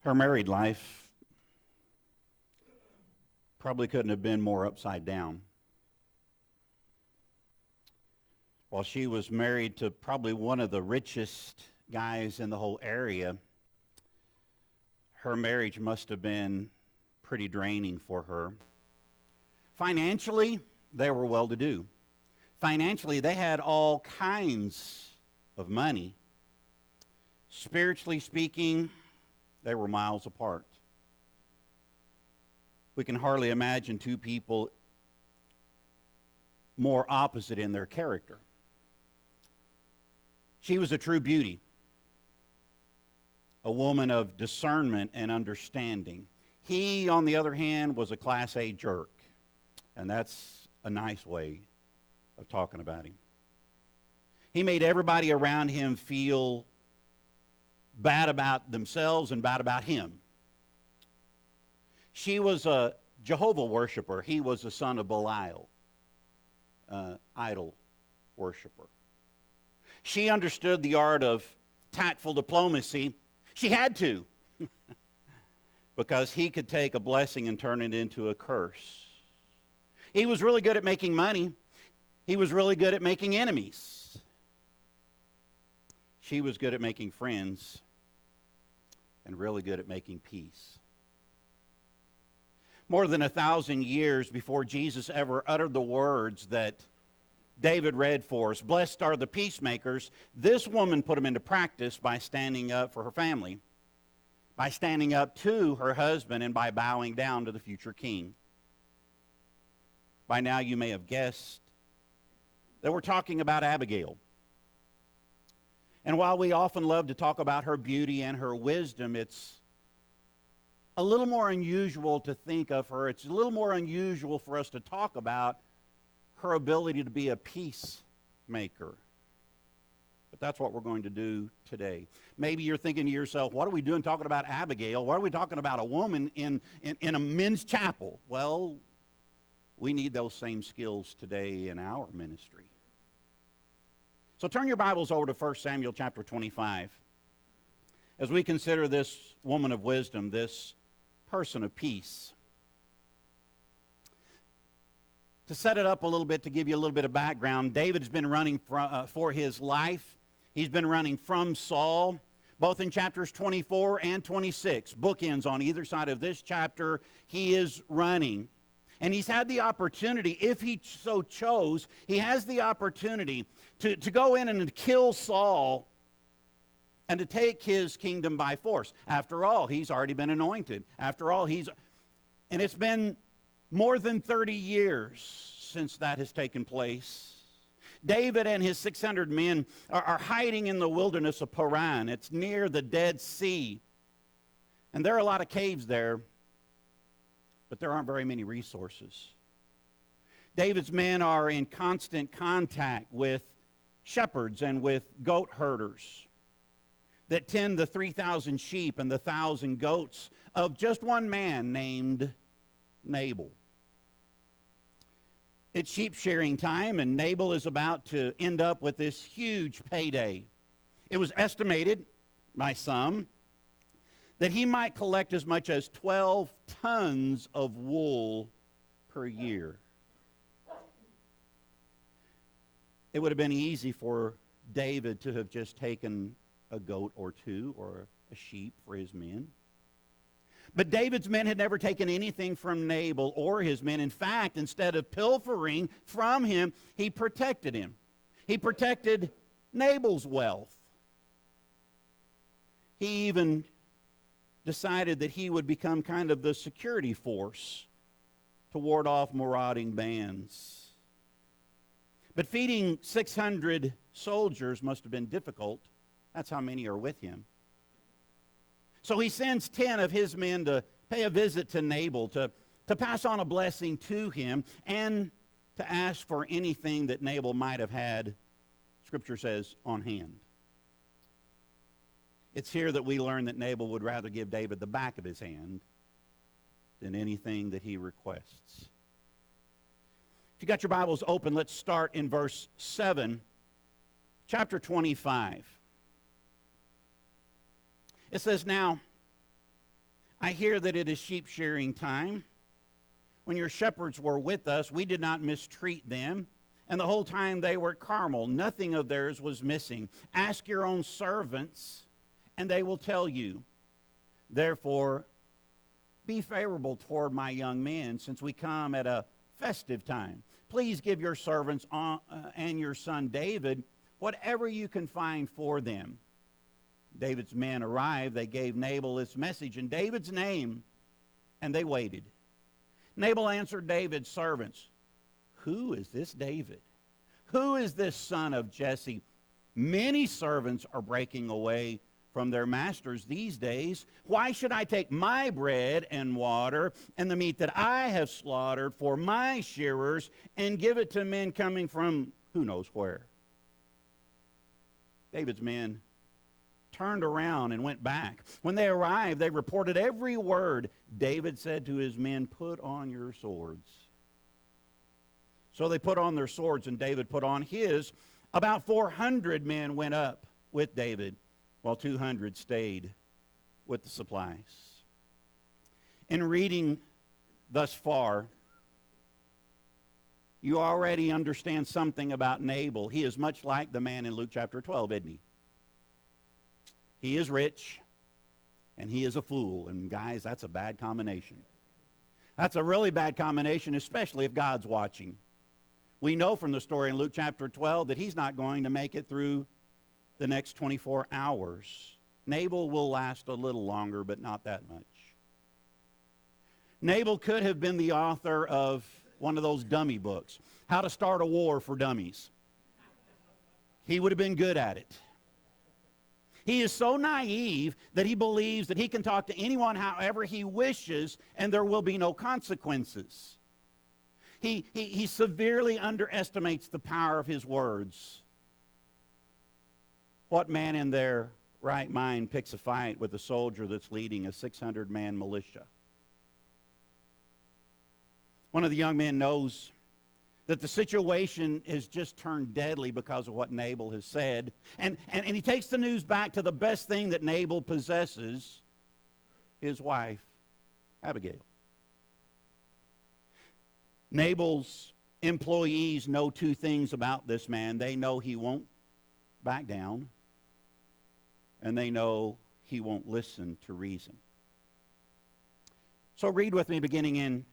Her married life probably couldn't have been more upside down. While she was married to probably one of the richest guys in the whole area, her marriage must have been pretty draining for her. Financially, they were well-to-do. Financially, they had all kinds of money. Spiritually speaking, they were miles apart. We can hardly imagine two people more opposite in their character. She was a true beauty, a woman of discernment and understanding. He, on the other hand, was a Class A jerk, and that's a nice way of talking about him. He made everybody around him feel bad about themselves and bad about him. She was a Jehovah worshiper. He was a son of Belial, idol worshiper. She understood the art of tactful diplomacy. She had to, because he could take a blessing and turn it into a curse. He was really good at making money. He was really good at making enemies. She was good at making friends and really good at making peace. More than 1,000 years before Jesus ever uttered the words that David read for us, "Blessed are the peacemakers," this woman put them into practice by standing up for her family, by standing up to her husband, and by bowing down to the future king. By now you may have guessed that we're talking about Abigail. And while we often love to talk about her beauty and her wisdom, it's a little more unusual to think of her. It's a little more unusual for us to talk about her ability to be a peacemaker. But that's what we're going to do today. Maybe you're thinking to yourself, what are we doing talking about Abigail? What are we talking about a woman in a men's chapel? Well, we need those same skills today in our ministry. So turn your Bibles over to 1 Samuel chapter 25. As we consider this woman of wisdom, this person of peace. To set it up a little bit, to give you a little bit of background, David's been running for his life. He's been running from Saul, both in chapters 24 and 26. Bookends on either side of this chapter. He is running. And he's had the opportunity, if he so chose, he has the opportunity to go in and to kill Saul and to take his kingdom by force. After all, he's already been anointed. After all, and it's been more than 30 years since that has taken place. David and his 600 men are hiding in the wilderness of Paran. It's near the Dead Sea. And there are a lot of caves there, but there aren't very many resources. David's men are in constant contact with shepherds and with goat herders that tend the 3,000 sheep and the 1,000 goats of just one man named Nabal. It's sheep shearing time, and Nabal is about to end up with this huge payday. It was estimated by some that he might collect as much as 12 tons of wool per year. It would have been easy for David to have just taken a goat or two or a sheep for his men. But David's men had never taken anything from Nabal or his men. In fact, instead of pilfering from him, he protected him. He protected Nabal's wealth. He even decided that he would become kind of the security force to ward off marauding bands. But feeding 600 soldiers must have been difficult. That's how many are with him. So he sends 10 of his men to pay a visit to Nabal, to pass on a blessing to him, and to ask for anything that Nabal might have had, Scripture says, on hand. It's here that we learn that Nabal would rather give David the back of his hand than anything that he requests. If you got your Bibles open, let's start in verse 7, chapter 25. It says, "Now, I hear that it is sheep shearing time. When your shepherds were with us, we did not mistreat them. And the whole time they were at Carmel, nothing of theirs was missing. Ask your own servants, and they will tell you. Therefore, be favorable toward my young men, since we come at a festive time. Please give your servants and your son David whatever you can find for them. David's men arrived. They gave Nabal this message in David's name, and they waited. Nabal answered David's servants, "Who is this David? Who is this son of Jesse? Many servants are breaking away from their masters these days. Why should I take my bread and water and the meat that I have slaughtered for my shearers and give it to men coming from who knows where?" David's men turned around and went back. When they arrived, they reported every word. David said to his men, "Put on your swords." So they put on their swords, and David put on his. About 400 men went up with David, while 200 stayed with the supplies. In reading thus far, you already understand something about Nabal. He is much like the man in Luke chapter 12, isn't he? He is rich, and he is a fool. And guys, that's a bad combination. That's a really bad combination, especially if God's watching. We know from the story in Luke chapter 12 that he's not going to make it through the next 24 hours. Nabal will last a little longer, but not that much. Nabal could have been the author of one of those dummy books, How to Start a War for Dummies. He would have been good at it. He is so naive that he believes that he can talk to anyone however he wishes and there will be no consequences. He severely underestimates the power of his words. What man in their right mind picks a fight with a soldier that's leading a 600-man militia? One of the young men knows that the situation has just turned deadly because of what Nabal has said. And he takes the news back to the best thing that Nabal possesses, his wife, Abigail. Nabal's employees know two things about this man. They know he won't back down, and they know he won't listen to reason. So read with me beginning in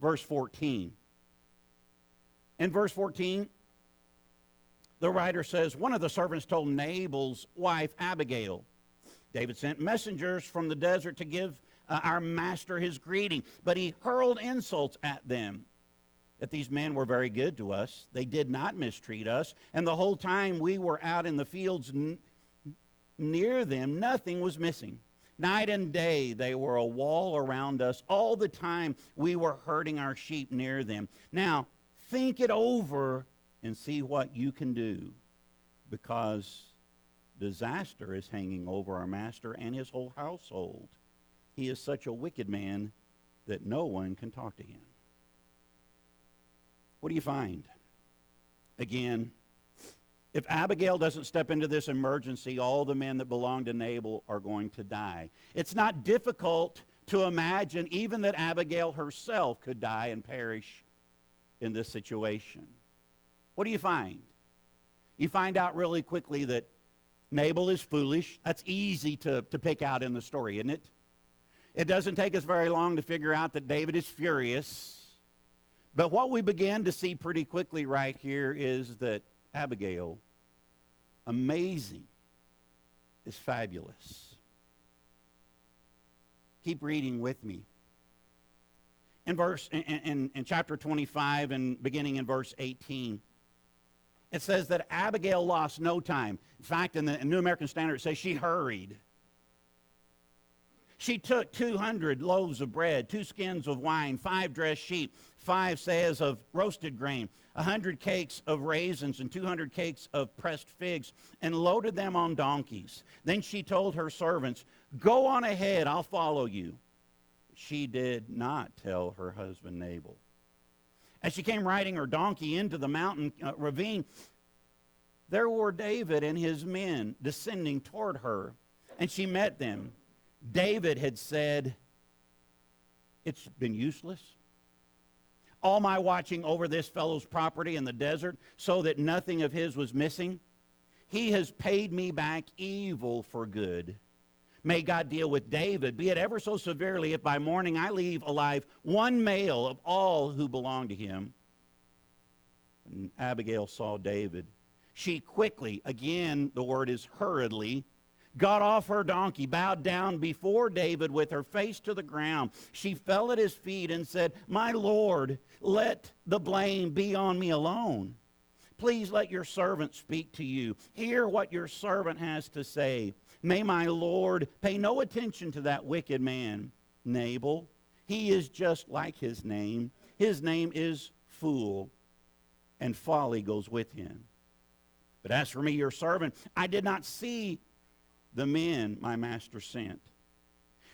verse 14. In verse 14, the writer says, one of the servants told Nabal's wife, Abigail, David sent messengers from the desert to give our master his greeting, but he hurled insults at them. That these men were very good to us. They did not mistreat us, and the whole time we were out in the fields near them, nothing was missing. Night and day they were a wall around us. All the time we were herding our sheep near them. Now, think it over and see what you can do, because disaster is hanging over our master and his whole household. He is such a wicked man that no one can talk to him. What do you find? Again, if Abigail doesn't step into this emergency, all the men that belong to Nabal are going to die. It's not difficult to imagine even that Abigail herself could die and perish in this situation. What do you find? You find out really quickly that Nabal is foolish. That's easy to pick out in the story, isn't it? It doesn't take us very long to figure out that David is furious. But what we begin to see pretty quickly right here is that Abigail, amazing, is fabulous. Keep reading with me. In chapter 25 and beginning in verse 18, it says that Abigail lost no time. In fact, in the New American Standard, it says she hurried. She took 200 loaves of bread, 2 skins of wine, 5 dressed sheep, 5 seahs of roasted grain, 100 cakes of raisins, and 200 cakes of pressed figs, and loaded them on donkeys. Then she told her servants, "Go on ahead, I'll follow you." She did not tell her husband Nabal. As she came riding her donkey into the mountain ravine, there were David and his men descending toward her, and she met them. David had said, it's been useless. All my watching over this fellow's property in the desert so that nothing of his was missing, he has paid me back evil for good. May God deal with David, be it ever so severely, if by morning I leave alive one male of all who belong to him. When Abigail saw David, she quickly, again the word is hurriedly, got off her donkey, bowed down before David with her face to the ground. She fell at his feet and said, "My Lord, let the blame be on me alone. Please let your servant speak to you. Hear what your servant has to say. May my Lord pay no attention to that wicked man, Nabal. He is just like his name. His name is Fool, and folly goes with him. But as for me, your servant, I did not see the men my master sent.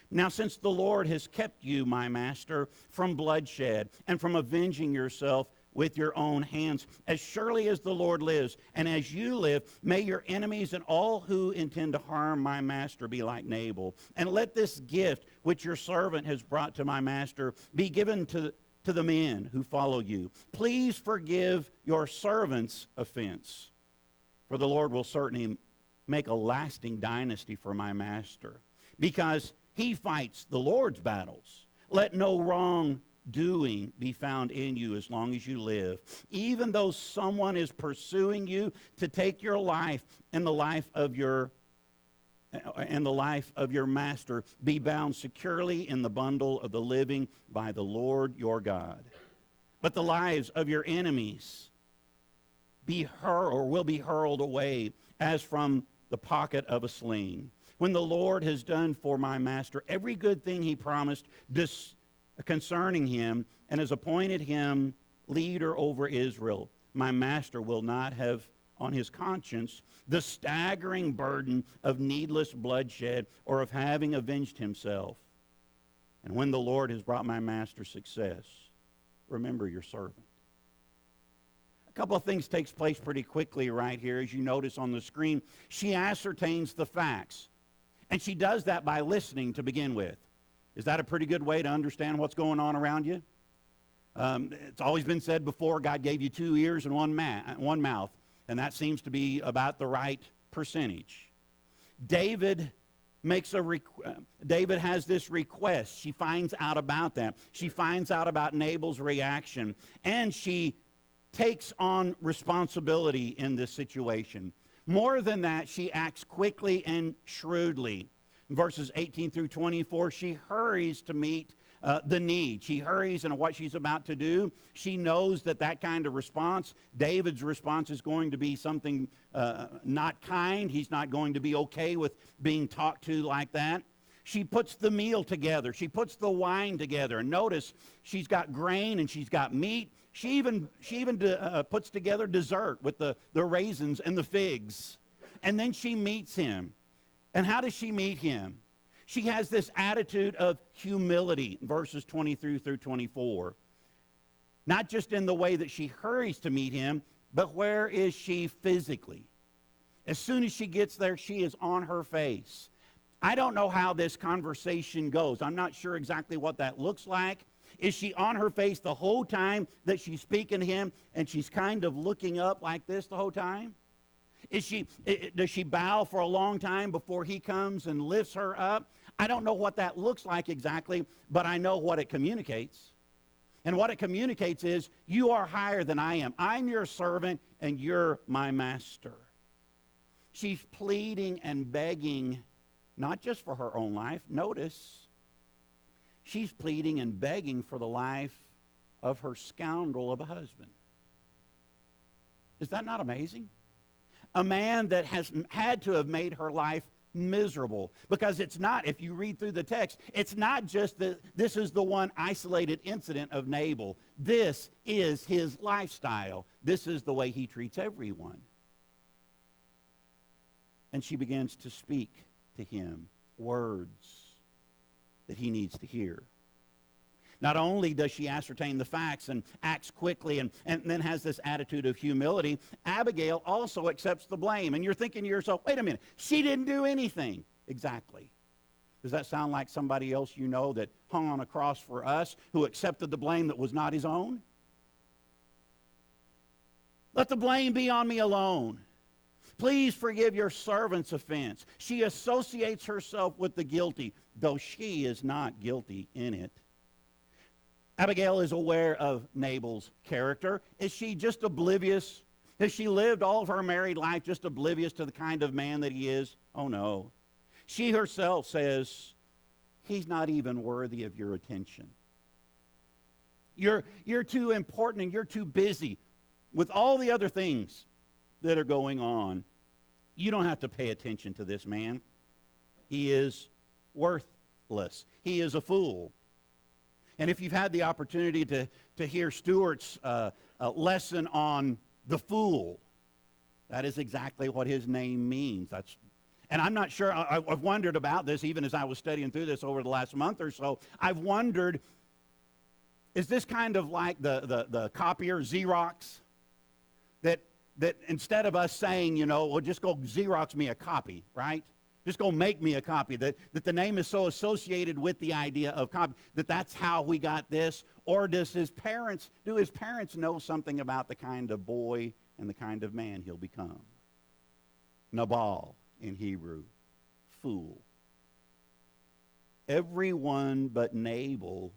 Now, since the Lord has kept you, my master, from bloodshed and from avenging yourself with your own hands, as surely as the Lord lives and as you live, may your enemies and all who intend to harm my master be like Nabal. And let this gift which your servant has brought to my master be given to the men who follow you. Please forgive your servant's offense, for the Lord will certainly make a lasting dynasty for my master, because he fights the Lord's battles. Let no wrongdoing be found in you as long as you live, even though someone is pursuing you to take your life and the life of your master. Be bound securely in the bundle of the living by the Lord your God. But the lives of your enemies will be hurled away as from the pocket of a sling. When the Lord has done for my master every good thing he promised concerning him, and has appointed him leader over Israel, my master will not have on his conscience the staggering burden of needless bloodshed or of having avenged himself. And when the Lord has brought my master success, remember your servant." A couple of things takes place pretty quickly right here. As you notice on the screen, she ascertains the facts. And she does that by listening to begin with. Is that a pretty good way to understand what's going on around you? It's always been said before, God gave you 2 ears and one mouth. And that seems to be about the right percentage. David has this request. She finds out about that. She finds out about Nabal's reaction. And she takes on responsibility in this situation. More than that, she acts quickly and shrewdly. In verses 18 through 24, she hurries to meet the need. She hurries in what she's about to do. She knows that kind of response, David's response, is going to be something not kind. He's not going to be okay with being talked to like that. She puts the meal together. She puts the wine together. And notice, she's got grain and she's got meat. She even puts together dessert with the raisins and the figs. And then she meets him. And how does she meet him? She has this attitude of humility, verses 23 through 24. Not just in the way that she hurries to meet him, but where is she physically? As soon as she gets there, she is on her face. I don't know how this conversation goes. I'm not sure exactly what that looks like. Is she on her face the whole time that she's speaking to him, and she's kind of looking up like this the whole time? Does she bow for a long time before he comes and lifts her up? I don't know what that looks like exactly, but I know what it communicates. And what it communicates is, you are higher than I am. I'm your servant, and you're my master. She's pleading and begging, not just for her own life. Notice, she's pleading and begging for the life of her scoundrel of a husband. Is that not amazing? A man that has had to have made her life miserable. Because it's not, if you read through the text, it's not just that this is the one isolated incident of Nabal. This is his lifestyle. This is the way he treats everyone. And she begins to speak to him words that he needs to hear. Not only does she ascertain the facts and acts quickly and then has this attitude of humility, Abigail also accepts the blame. And you're thinking to yourself, wait a minute, she didn't do anything. Exactly. Does that sound like somebody else you know that hung on a cross for us, who accepted the blame that was not his own? Let the blame be on me alone. Please forgive your servant's offense. She associates herself with the guilty, though she is not guilty in it. Abigail is aware of Nabal's character. Is she just oblivious? Has she lived all of her married life just oblivious to the kind of man that he is? Oh, no. She herself says, he's not even worthy of your attention. You're too important and you're too busy with all the other things that are going on. You don't have to pay attention to this man. He is worthless. He is a fool. And if you've had the opportunity to hear Stuart's lesson on the fool, that is exactly what his name means. And I'm not sure, I've wondered about this even as I was studying through this over the last month or so. I've wondered, is this kind of like the copier Xerox? That instead of us saying, well, just go Xerox me a copy, right? Just go make me a copy. That the name is so associated with the idea of copy, that's how we got this. Or do his parents know something about the kind of boy and the kind of man he'll become? Nabal in Hebrew, fool. Everyone but Nabal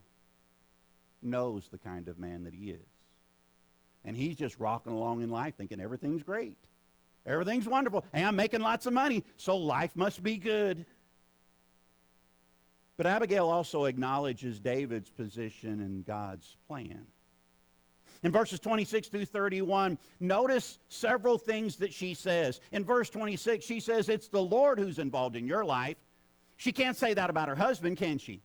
knows the kind of man that he is. And he's just rocking along in life thinking everything's great. Everything's wonderful. Hey, I'm making lots of money, so life must be good. But Abigail also acknowledges David's position in God's plan. In verses 26 through 31, notice several things that she says. In verse 26, she says, it's the Lord who's involved in your life. She can't say that about her husband, can she?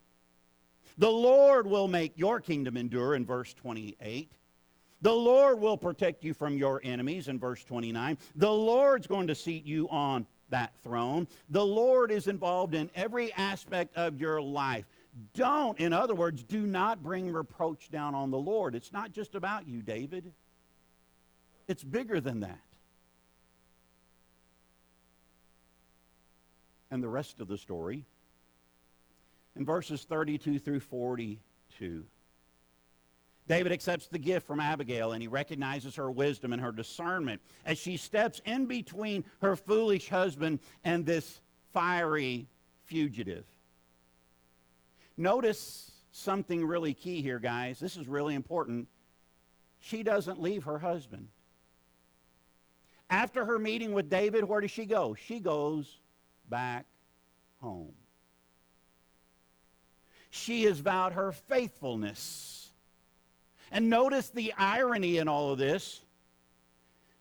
The Lord will make your kingdom endure, in verse 28. The Lord will protect you from your enemies, in verse 29. The Lord's going to seat you on that throne. The Lord is involved in every aspect of your life. In other words, do not bring reproach down on the Lord. It's not just about you, David. It's bigger than that. And the rest of the story, in verses 32 through 42, David accepts the gift from Abigail, and he recognizes her wisdom and her discernment as she steps in between her foolish husband and this fiery fugitive. Notice something really key here, guys. This is really important. She doesn't leave her husband. After her meeting with David, where does she go? She goes back home. She has vowed her faithfulness. And notice the irony in all of this.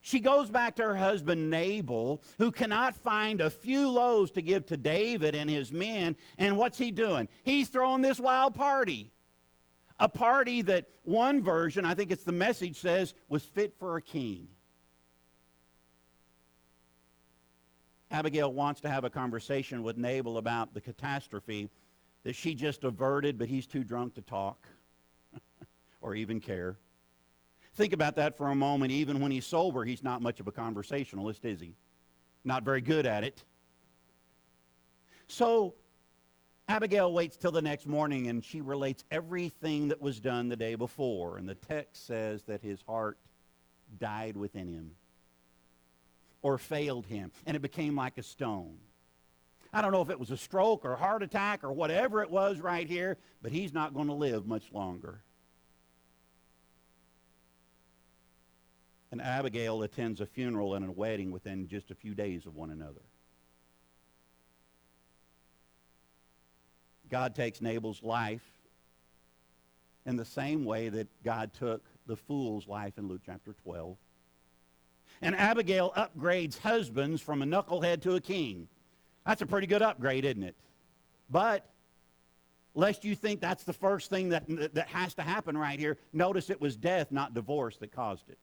She goes back to her husband Nabal, who cannot find a few loaves to give to David and his men. And what's he doing? He's throwing this wild party. A party that one version, I think it's the Message, says was fit for a king. Abigail wants to have a conversation with Nabal about the catastrophe that she just averted, but he's too drunk to talk or even care. Think about that for a moment. Even when he's sober, he's not much of a conversationalist, is he? Not very good at it. So Abigail waits till the next morning, and she relates everything that was done the day before. And the text says that his heart died within him or failed him, and it became like a stone. I don't know if it was a stroke or a heart attack or whatever it was right here, but he's not going to live much longer. And Abigail attends a funeral and a wedding within just a few days of one another. God takes Nabal's life in the same way that God took the fool's life in Luke chapter 12. And Abigail upgrades husbands from a knucklehead to a king. That's a pretty good upgrade, isn't it? But lest you think that's the first thing that has to happen right here, notice it was death, not divorce, that caused it.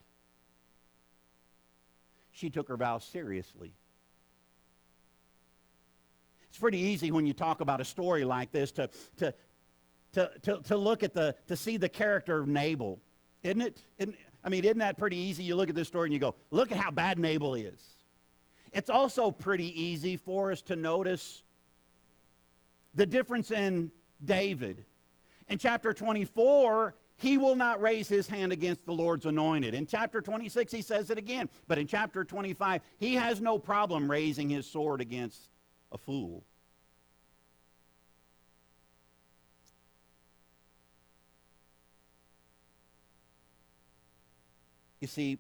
She took her vows seriously. It's pretty easy when you talk about a story like this to look at to see the character of Nabal, isn't it? Isn't that pretty easy? You look at this story and you go, look at how bad Nabal is. It's also pretty easy for us to notice The difference in David. In chapter 24, he will not raise his hand against the Lord's anointed. In chapter 26, he says it again. But in chapter 25, he has no problem raising his sword against a fool. You see,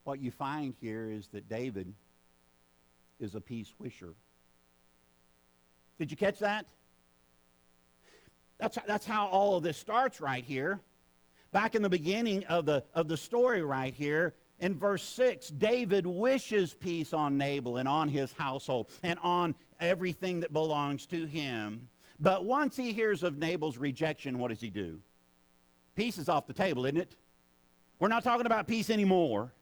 what you find here is that David is a peace wisher. Did you catch that? That's how all of this starts right here. Back in the beginning of the story right here, in verse 6, David wishes peace on Nabal and on his household and on everything that belongs to him. But once he hears of Nabal's rejection, what does he do? Peace is off the table, isn't it? We're not talking about peace anymore.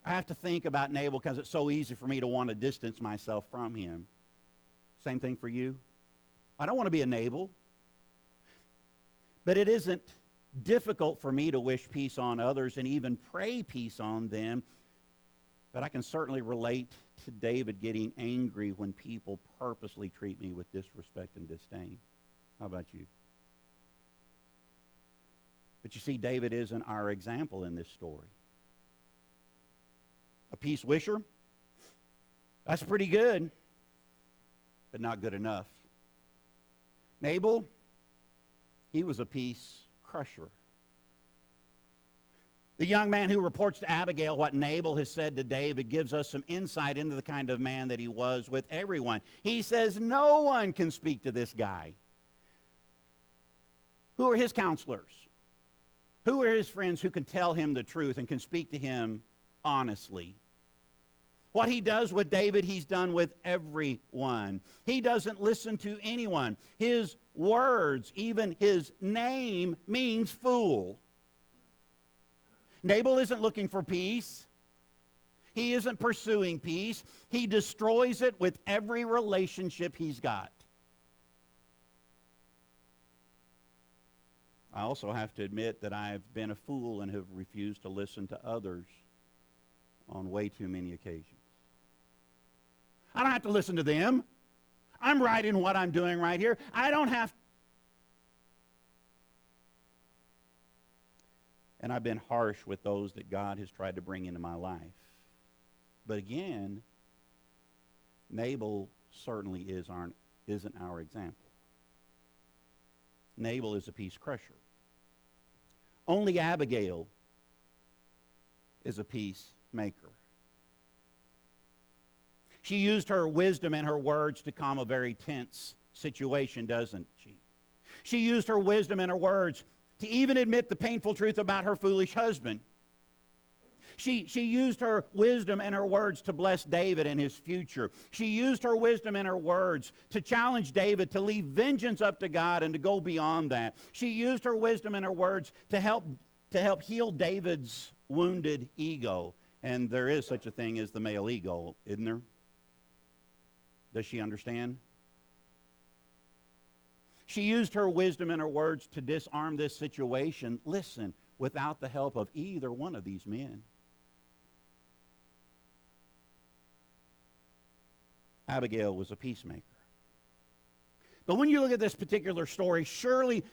I have to think about Nabal because it's so easy for me to want to distance myself from him. Same thing for you. I don't want to be a Nabal. But it isn't difficult for me to wish peace on others and even pray peace on them. But I can certainly relate to David getting angry when people purposely treat me with disrespect and disdain. How about you? But you see, David isn't our example in this story. A peace wisher? That's pretty good, but not good enough. Nabal, he was a peace crusher. The young man who reports to Abigail what Nabal has said to David gives us some insight into the kind of man that he was with everyone. He says no one can speak to this guy. Who are his counselors? Who are his friends who can tell him the truth and can speak to him honestly? What he does with David, he's done with everyone. He doesn't listen to anyone. His words, even his name, means fool. Nabal isn't looking for peace. He isn't pursuing peace. He destroys it with every relationship he's got. I also have to admit that I've been a fool and have refused to listen to others on way too many occasions. I don't have to listen to them. I'm right in what I'm doing right here. I don't have. And I've been harsh with those that God has tried to bring into my life. But again, Nabal certainly isn't our example. Nabal is a peace crusher. Only Abigail is a peacemaker. She used her wisdom and her words to calm a very tense situation, doesn't she? She used her wisdom and her words to even admit the painful truth about her foolish husband. She used her wisdom and her words to bless David and his future. She used her wisdom and her words to challenge David to leave vengeance up to God and to go beyond that. She used her wisdom and her words to help heal David's wounded ego. And there is such a thing as the male ego, isn't there? Does she understand? She used her wisdom and her words to disarm this situation, listen, without the help of either one of these men. Abigail was a peacemaker. But when you look at this particular story, surely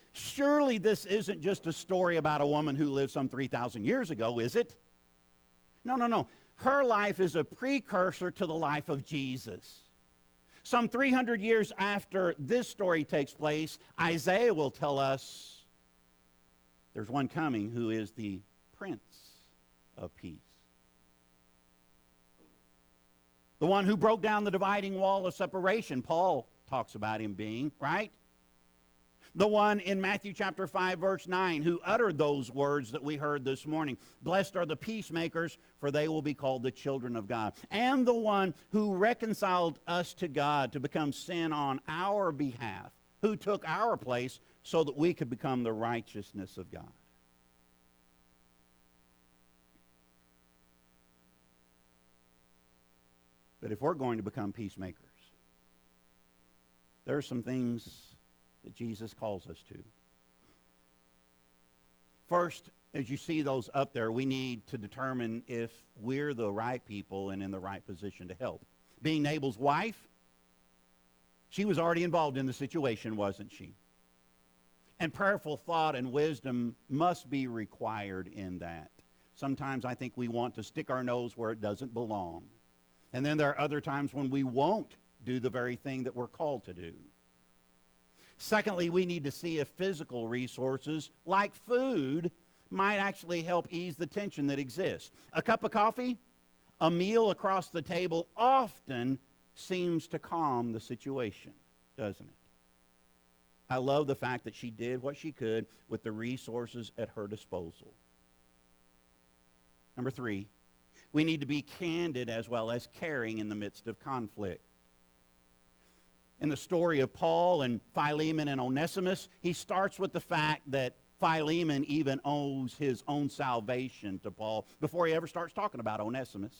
this isn't just a story about a woman who lived some 3,000 years ago, is it? No. Her life is a precursor to the life of Jesus. Some 300 years after this story takes place, Isaiah will tell us there's one coming who is the Prince of Peace. The one who broke down the dividing wall of separation, Paul talks about him being, right? The one in Matthew chapter 5, verse 9, who uttered those words that we heard this morning. Blessed are the peacemakers, for they will be called the children of God. And the one who reconciled us to God to become sin on our behalf, who took our place so that we could become the righteousness of God. But if we're going to become peacemakers, there are some things that Jesus calls us to. First, as you see those up there, we need to determine if we're the right people and in the right position to help. being Nabal's wife, she was already involved in the situation, wasn't she? And prayerful thought and wisdom must be required in that. Sometimes I think we want to stick our nose where it doesn't belong. And then there are other times when we won't do the very thing that we're called to do. Secondly, we need to see if physical resources like food might actually help ease the tension that exists. A cup of coffee, a meal across the table often seems to calm the situation, doesn't it? I love the fact that she did what she could with the resources at her disposal. Number 3, we need to be candid as well as caring in the midst of conflict. In the story of Paul and Philemon and Onesimus, he starts with the fact that Philemon even owes his own salvation to Paul before he ever starts talking about Onesimus.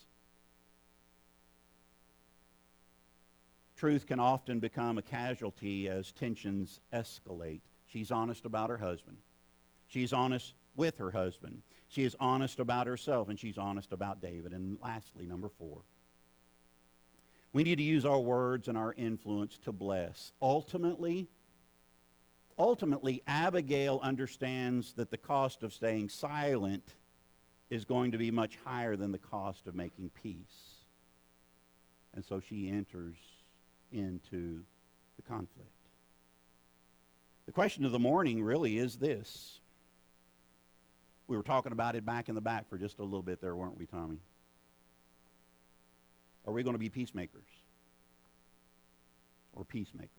Truth can often become a casualty as tensions escalate. She's honest about her husband. She's honest with her husband. She is honest about herself, and she's honest about David. And lastly, number 4, we need to use our words and our influence to bless. Ultimately, Abigail understands that the cost of staying silent is going to be much higher than the cost of making peace. And so she enters into the conflict. The question of the morning really is this. We were talking about it back in the back for just a little bit there, weren't we, Tommy? Are we going to be peacemakers or peacemakers?